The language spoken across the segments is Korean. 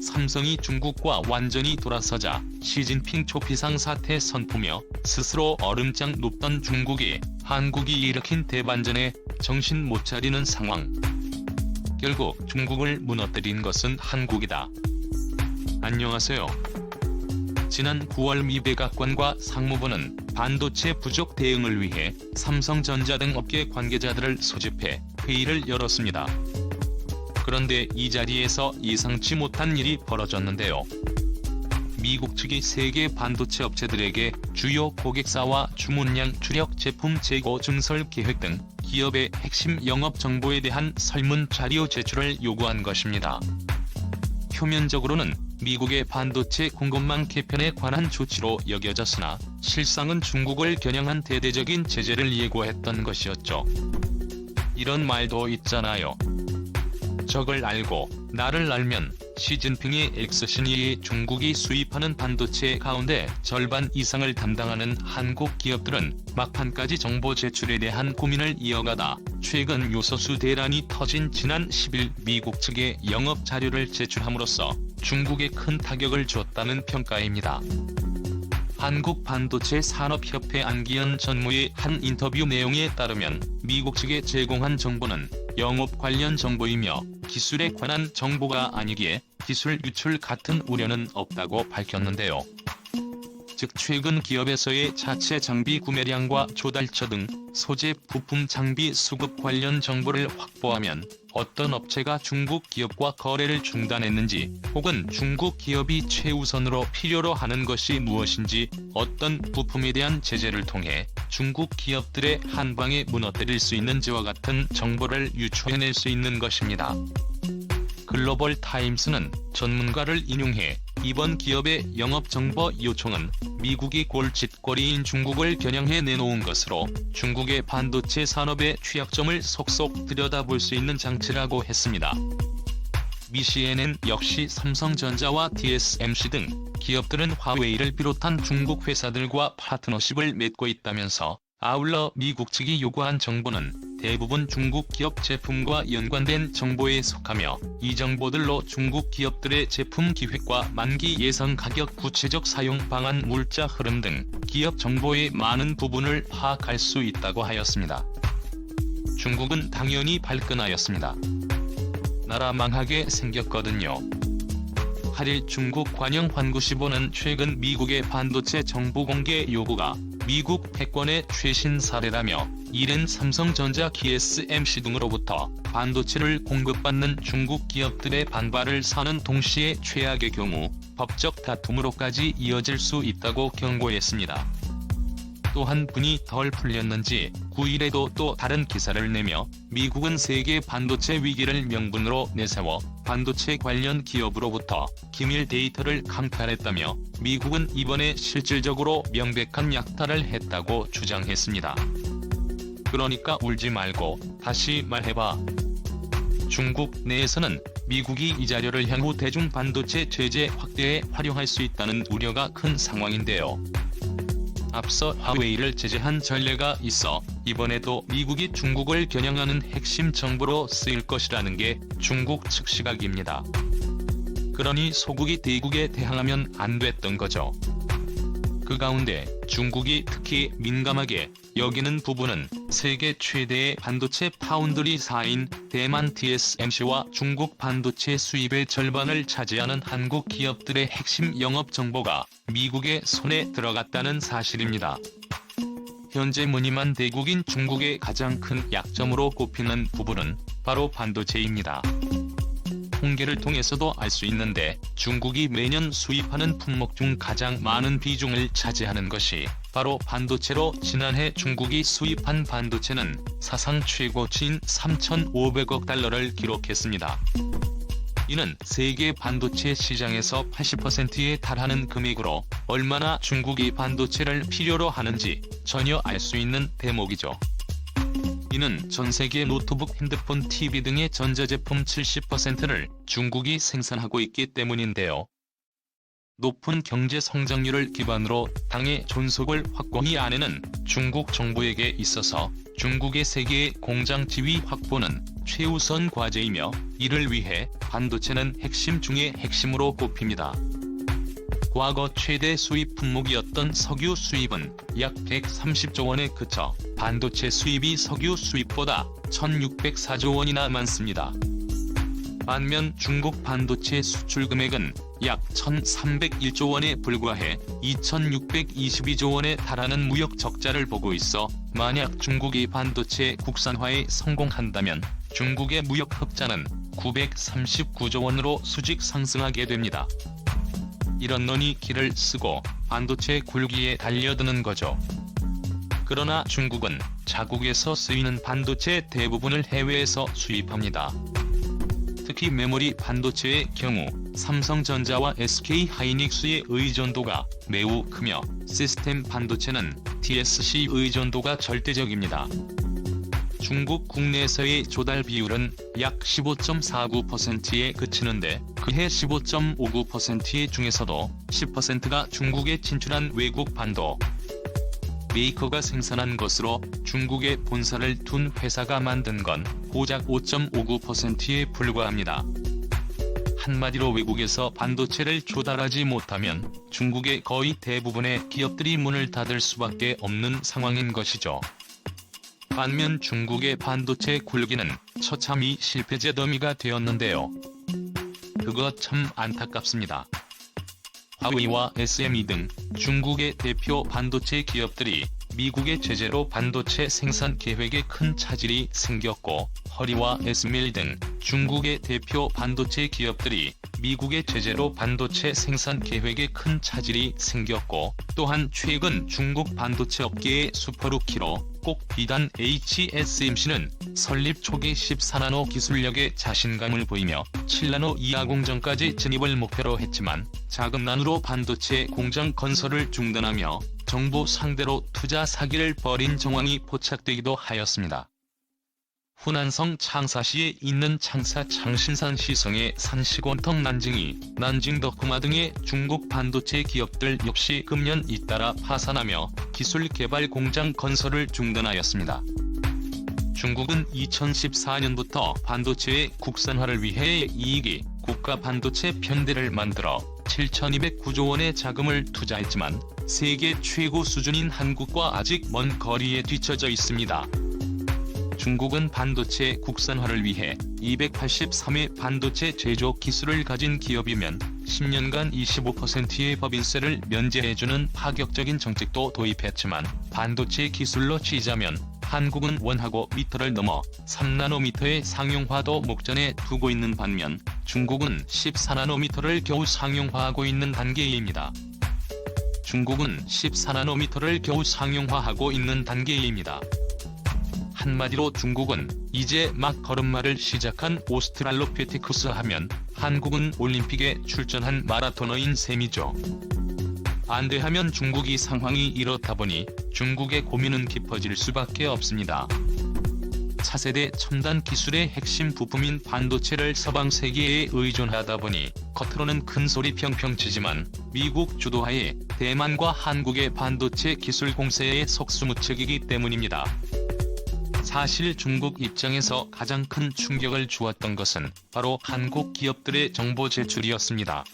삼성이 중국과 완전히 돌아서자 시진핑 초비상 사태 선포며 스스로 얼음장 높던 중국이 한국이 일으킨 대반전에 정신 못 차리는 상황. 결국 중국을 무너뜨린 것은 한국이다. 안녕하세요. 지난 9월 미 백악관과 상무부는 반도체 부족 대응을 위해 삼성전자 등 업계 관계자들을 소집해 회의를 열었습니다. 그런데 이 자리에서 예상치 못한 일이 벌어졌는데요. 미국 측이 세계 반도체 업체들에게 주요 고객사와 주문량 주력 제품 재고 증설 계획 등 기업의 핵심 영업 정보에 대한 설문 자료 제출을 요구한 것입니다. 표면적으로는 미국의 반도체 공급망 개편에 관한 조치로 여겨졌으나 실상은 중국을 겨냥한 대대적인 제재를 예고했던 것이었죠. 이런 말도 있잖아요. 적을 알고 나를 알면 시진핑의 X신이 중국이 수입하는 반도체 가운데 절반 이상을 담당하는 한국 기업들은 막판까지 정보 제출에 대한 고민을 이어가다 최근 요소수 대란이 터진 지난 10일 미국 측에 영업 자료를 제출함으로써 중국에 큰 타격을 줬다는 평가입니다. 한국반도체산업협회 안기현 전무의 한 인터뷰 내용에 따르면 미국 측에 제공한 정보는 영업 관련 정보이며 기술에 관한 정보가 아니기에 기술 유출 같은 우려는 없다고 밝혔는데요. 즉 최근 기업에서의 자체 장비 구매량과 조달처 등 소재 부품 장비 수급 관련 정보를 확보하면 어떤 업체가 중국 기업과 거래를 중단했는지 혹은 중국 기업이 최우선으로 필요로 하는 것이 무엇인지 어떤 부품에 대한 제재를 통해 중국 기업들의 한방에 무너뜨릴 수 있는지와 같은 정보를 유추해낼 수 있는 것입니다. 글로벌 타임스는 전문가를 인용해 이번 기업의 영업정보 요청은 미국이 골칫거리인 중국을 겨냥해 내놓은 것으로 중국의 반도체 산업의 취약점을 속속 들여다볼 수 있는 장치라고 했습니다. 미 CNN 역시 삼성전자와 TSMC 등 기업들은 화웨이를 비롯한 중국 회사들과 파트너십을 맺고 있다면서 아울러 미국 측이 요구한 정보는 대부분 중국 기업 제품과 연관된 정보에 속하며 이 정보들로 중국 기업들의 제품 기획과 만기 예상 가격 구체적 사용 방안 물자 흐름 등 기업 정보의 많은 부분을 파악할 수 있다고 하였습니다. 중국은 당연히 발끈하였습니다. 나라 망하게 생겼거든요. 8일 중국 관영환구시보는 최근 미국의 반도체 정보 공개 요구가 미국 패권의 최신 사례라며 이른 삼성전자 TSMC 등으로부터 반도체를 공급받는 중국 기업들의 반발을 사는 동시에 최악의 경우 법적 다툼으로까지 이어질 수 있다고 경고했습니다. 또한 분이 덜 풀렸는지 9일에도 또 다른 기사를 내며 미국은 세계 반도체 위기를 명분으로 내세워 반도체 관련 기업으로부터 기밀 데이터를 강탈했다며 미국은 이번에 실질적으로 명백한 약탈을 했다고 주장했습니다. 그러니까 울지 말고 다시 말해봐. 중국 내에서는 미국이 이 자료를 향후 대중 반도체 제재 확대에 활용할 수 있다는 우려가 큰 상황인데요. 앞서 화웨이를 제재한 전례가 있어 이번에도 미국이 중국을 겨냥하는 핵심 정보로 쓰일 것이라는 게 중국 측 시각입니다. 그러니 소국이 대국에 대항하면 안 됐던 거죠. 그 가운데 중국이 특히 민감하게 여기는 부분은 세계 최대의 반도체 파운드리사인 대만 TSMC와 중국 반도체 수입의 절반을 차지하는 한국 기업들의 핵심 영업 정보가 미국의 손에 들어갔다는 사실입니다. 현재 무늬만 대국인 중국의 가장 큰 약점으로 꼽히는 부분은 바로 반도체입니다. 통계를 통해서도 알 수 있는데 중국이 매년 수입하는 품목 중 가장 많은 비중을 차지하는 것이 바로 반도체로 지난해 중국이 수입한 반도체는 사상 최고치인 3,500억 달러를 기록했습니다. 이는 세계 반도체 시장에서 80%에 달하는 금액으로 얼마나 중국이 반도체를 필요로 하는지 전혀 알 수 있는 대목이죠. 이는 전세계 노트북, 핸드폰, TV 등의 전자제품 70%를 중국이 생산하고 있기 때문인데요. 높은 경제 성장률을 기반으로 당의 존속을 확고히 아내는 중국 정부에게 있어서 중국의 세계 공장 지위 확보는 최우선 과제이며, 이를 위해 반도체는 핵심 중의 핵심으로 꼽힙니다. 과거 최대 수입 품목이었던 석유 수입은 약 130조 원에 그쳐 반도체 수입이 석유 수입보다 1,604조 원이나 많습니다. 반면 중국 반도체 수출 금액은 약 1,301조 원에 불과해 2,622조 원에 달하는 무역 적자를 보고 있어, 만약 중국이 반도체 국산화에 성공한다면 중국의 무역 흑자는 939조 원으로 수직 상승하게 됩니다. 이런 논이 길을 쓰고 반도체 굴기에 달려드는 거죠. 그러나 중국은 자국에서 쓰이는 반도체 대부분을 해외에서 수입합니다. 특히 메모리 반도체의 경우 삼성전자와 SK하이닉스의 의존도가 매우 크며, 시스템 반도체는 TSC 의존도가 절대적입니다. 중국 국내에서의 조달 비율은 약 15.49%에 그치는데, 그해 15.59% 중에서도 10%가 중국에 진출한 외국 반도 메이커가 생산한 것으로 중국에 본사를 둔 회사가 만든 건 고작 5.59%에 불과합니다. 한마디로 외국에서 반도체를 조달하지 못하면 중국의 거의 대부분의 기업들이 문을 닫을 수밖에 없는 상황인 것이죠. 반면 중국의 반도체 굴기는 처참히 실패제 더미가 되었는데요. 그거 참 안타깝습니다. 화웨이와 SME 등 중국의 대표 반도체 기업들이 미국의 제재로 반도체 생산 계획에 큰 차질이 생겼고, 허리와 에스밀 등 중국의 대표 반도체 기업들이 미국의 제재로 반도체 생산 계획에 큰 차질이 생겼고, 또한 최근 중국 반도체 업계의 슈퍼루키로 꼭 비단 HSMC는 설립 초기 14나노 기술력에 자신감을 보이며 7나노 이하 공정까지 진입을 목표로 했지만 자금난으로 반도체 공장 건설을 중단하며 정부 상대로 투자 사기를 벌인 정황이 포착되기도 하였습니다. 후난성 창사시에 있는 창사 창신산 시성의 산시곤텅 난징이, 난징더쿠마 등의 중국 반도체 기업들 역시 금년 잇따라 파산하며 기술 개발 공장 건설을 중단하였습니다. 중국은 2014년부터 반도체의 국산화를 위해 이익이 국가 반도체 편대를 만들어 7,209조 원의 자금을 투자했지만 세계 최고 수준인 한국과 아직 먼 거리에 뒤처져 있습니다. 중국은 반도체 국산화를 위해 283의 반도체 제조 기술을 가진 기업이면 10년간 25%의 법인세를 면제해주는 파격적인 정책도 도입했지만, 반도체 기술로 치자면 한국은 1나노미터를 넘어 3나노미터의 상용화도 목전에 두고 있는 반면 중국은 14나노미터를 겨우 상용화하고 있는 단계입니다. 한마디로 중국은 이제 막 걸음마를 시작한 오스트랄로피테쿠스 하면 한국은 올림픽에 출전한 마라토너인 셈이죠. 반대하면 중국이 상황이 이렇다 보니 중국의 고민은 깊어질 수밖에 없습니다. 차세대 첨단 기술의 핵심 부품인 반도체를 서방 세계에 의존하다 보니 겉으로는 큰 소리 평평 치지만 미국 주도하에 대만과 한국의 반도체 기술 공세에 속수무책이기 때문입니다. 사실 중국 입장에서 가장 큰 충격을 주었던 것은 바로 한국 기업들의 정보 제출이었습니다.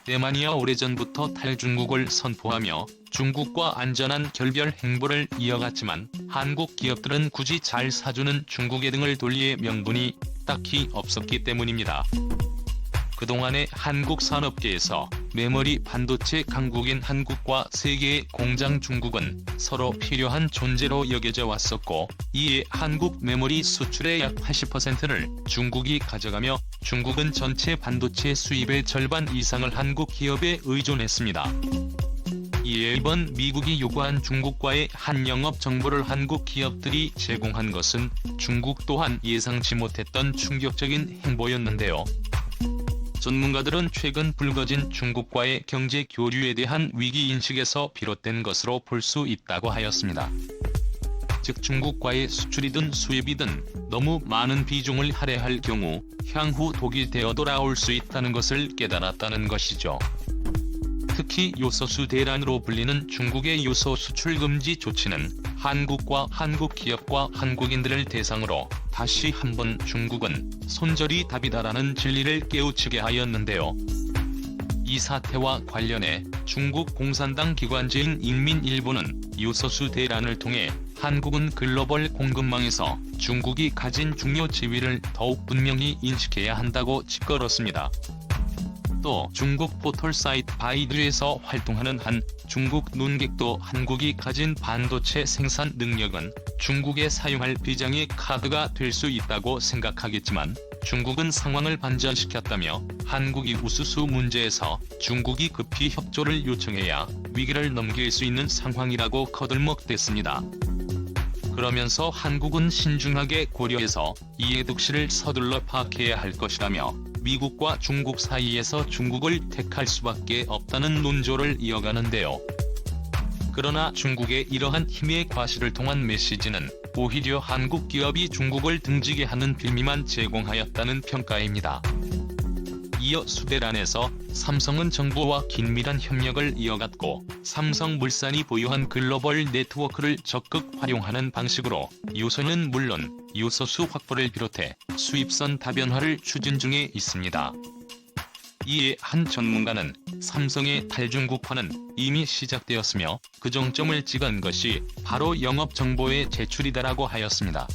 대만이야 오래전부터 탈중국을 선포하며 중국과 안전한 결별 행보를 이어갔지만 한국 기업들은 굳이 잘 사주는 중국의 등을 돌릴 명분이 딱히 없었기 때문입니다. 그동안의 한국 산업계에서 메모리 반도체 강국인 한국과 세계의 공장 중국은 서로 필요한 존재로 여겨져 왔었고, 이에 한국 메모리 수출의 약 80%를 중국이 가져가며 중국은 전체 반도체 수입의 절반 이상을 한국 기업에 의존했습니다. 이에 이번 미국이 요구한 중국과의 한영업 정보를 한국 기업들이 제공한 것은 중국 또한 예상치 못했던 충격적인 행보였는데요. 전문가들은 최근 불거진 중국과의 경제 교류에 대한 위기인식에서 비롯된 것으로 볼 수 있다고 하였습니다. 즉 중국과의 수출이든 수입이든 너무 많은 비중을 할애할 경우 향후 독이 되어 돌아올 수 있다는 것을 깨달았다는 것이죠. 특히 요소수 대란으로 불리는 중국의 요소 수출 금지 조치는 한국과 한국 기업과 한국인들을 대상으로 다시 한번 중국은 손절이 답이다라는 진리를 깨우치게 하였는데요. 이 사태와 관련해 중국 공산당 기관지인 인민일보는 요소수 대란을 통해 한국은 글로벌 공급망에서 중국이 가진 중요 지위를 더욱 분명히 인식해야 한다고 짓걸었습니다. 또 중국 포털 사이트 바이두에서 활동하는 한 중국 논객도 한국이 가진 반도체 생산 능력은 중국에 사용할 비장의 카드가 될 수 있다고 생각하겠지만 중국은 상황을 반전시켰다며 한국이 우수수 문제에서 중국이 급히 협조를 요청해야 위기를 넘길 수 있는 상황이라고 거들먹댔습니다. 그러면서 한국은 신중하게 고려해서 이해 득실을 서둘러 파악해야 할 것이라며 미국과 중국 사이에서 중국을 택할 수밖에 없다는 논조를 이어가는데요. 그러나 중국의 이러한 힘의 과시를 통한 메시지는 오히려 한국 기업이 중국을 등지게 하는 빌미만 제공하였다는 평가입니다. 이어 수대란에서 삼성은 정부와 긴밀한 협력을 이어갔고 삼성물산이 보유한 글로벌 네트워크를 적극 활용하는 방식으로 요소는 물론 요소수 확보를 비롯해 수입선 다변화를 추진 중에 있습니다. 이에 한 전문가는 삼성의 탈중국화는 이미 시작되었으며 그 정점을 찍은 것이 바로 영업정보의 제출이다라고 하였습니다.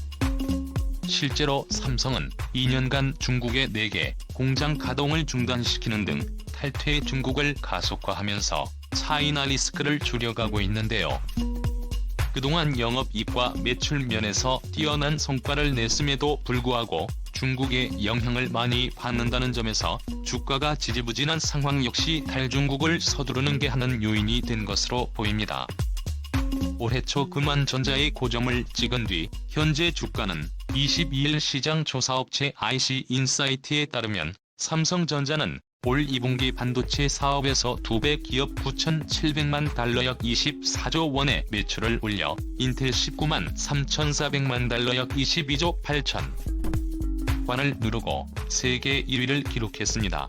실제로 삼성은 2년간 중국의 4개 공장 가동을 중단시키는 등 탈퇴 중국을 가속화하면서 차이나 리스크를 줄여가고 있는데요. 그동안 영업이익과 매출 면에서 뛰어난 성과를 냈음에도 불구하고 중국의 영향을 많이 받는다는 점에서 주가가 지지부진한 상황 역시 탈중국을 서두르는 게 하는 요인이 된 것으로 보입니다. 올해 초 금환전자의 고점을 찍은 뒤 현재 주가는 22일 시장 조사업체 IC인사이트에 따르면 삼성전자는 올 2분기 반도체 사업에서 200기업 9,700만 달러 약 24조 원의 매출을 올려 인텔 19만 3,400만 달러 약 22조 8천 관을 누르고 세계 1위를 기록했습니다.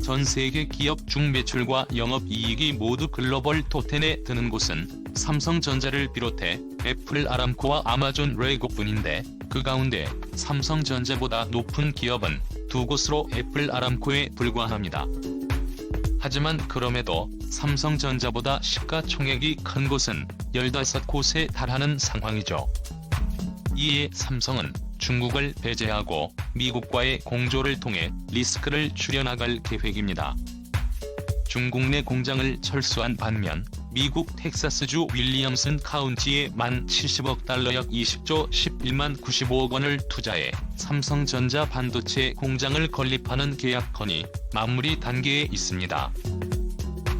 전 세계 기업 중 매출과 영업이익이 모두 글로벌 톱10에 드는 곳은 삼성전자를 비롯해 애플 아람코와 아마존 레고뿐인데 그 가운데 삼성전자보다 높은 기업은 2곳으로 애플 아람코에 불과합니다. 하지만 그럼에도 삼성전자보다 시가총액이 큰 곳은 15곳에 달하는 상황이죠. 이에 삼성은 중국을 배제하고 미국과의 공조를 통해 리스크를 줄여나갈 계획입니다. 중국 내 공장을 철수한 반면 미국 텍사스주 윌리엄슨 카운티에 70억 달러 약 20조 11만 95억 원을 투자해 삼성전자 반도체 공장을 건립하는 계약 건이 마무리 단계에 있습니다.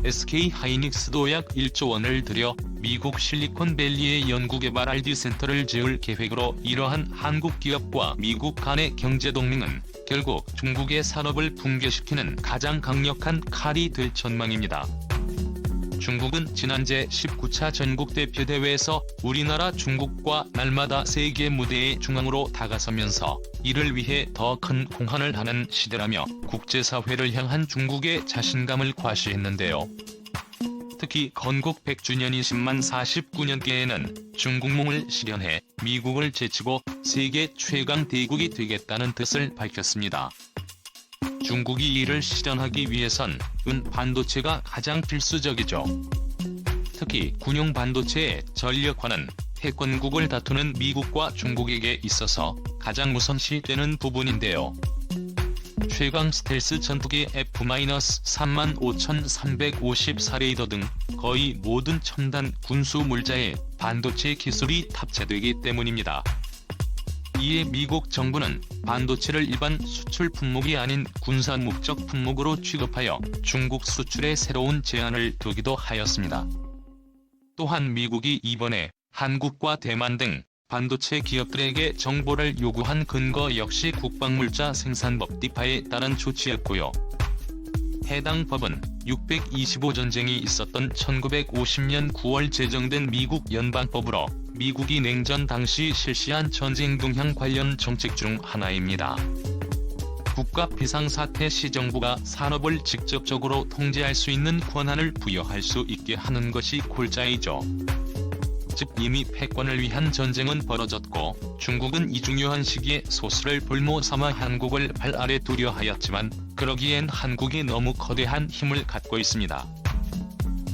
SK하이닉스도 약 1조 원을 들여 미국 실리콘밸리에 연구개발 R&D 센터를 지을 계획으로 이러한 한국 기업과 미국 간의 경제동맹은 결국 중국의 산업을 붕괴시키는 가장 강력한 칼이 될 전망입니다. 중국은 지난 제19차 전국대표대회에서 우리나라 중국과 날마다 세계 무대의 중앙으로 다가서면서 이를 위해 더 큰 공헌을 하는 시대라며 국제사회를 향한 중국의 자신감을 과시했는데요. 특히 건국 100주년인 10만 49년께에는 중국夢을 실현해 미국을 제치고 세계 최강 대국이 되겠다는 뜻을 밝혔습니다. 중국이 이를 실현하기 위해선 반도체가 가장 필수적이죠. 특히 군용 반도체의 전력화는 패권국을 다투는 미국과 중국에게 있어서 가장 우선시되는 부분인데요. 최강 스텔스 전투기 F-35,354 레이더 등 거의 모든 첨단 군수 물자에 반도체 기술이 탑재되기 때문입니다. 이에 미국 정부는 반도체를 일반 수출 품목이 아닌 군사 목적 품목으로 취급하여 중국 수출에 새로운 제한을 두기도 하였습니다. 또한 미국이 이번에 한국과 대만 등 반도체 기업들에게 정보를 요구한 근거 역시 국방물자 생산법 디파에 따른 조치였고요. 해당 법은 625전쟁이 있었던 1950년 9월 제정된 미국 연방법으로 미국이 냉전 당시 실시한 전쟁 동향 관련 정책 중 하나입니다. 국가 비상사태 시 정부가 산업을 직접적으로 통제할 수 있는 권한을 부여할 수 있게 하는 것이 골자이죠. 즉 이미 패권을 위한 전쟁은 벌어졌고 중국은 이 중요한 시기에 소수를 볼모 삼아 한국을 발 아래 두려 하였지만 그러기엔 한국이 너무 거대한 힘을 갖고 있습니다.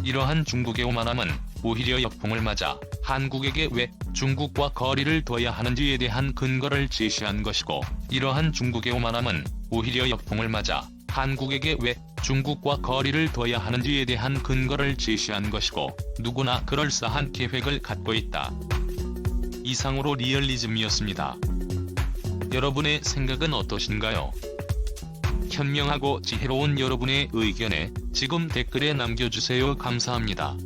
이러한 중국의 오만함은 오히려 역풍을 맞아 한국에게 왜 중국과 거리를 둬야 하는지에 대한 근거를 제시한 것이고, 이러한 중국의 오만함은 오히려 역풍을 맞아 한국에게 왜 중국과 거리를 둬야 하는지에 대한 근거를 제시한 것이고, 누구나 그럴싸한 계획을 갖고 있다. 이상으로 리얼리즘이었습니다. 여러분의 생각은 어떠신가요? 현명하고 지혜로운 여러분의 의견에 지금 댓글에 남겨주세요. 감사합니다.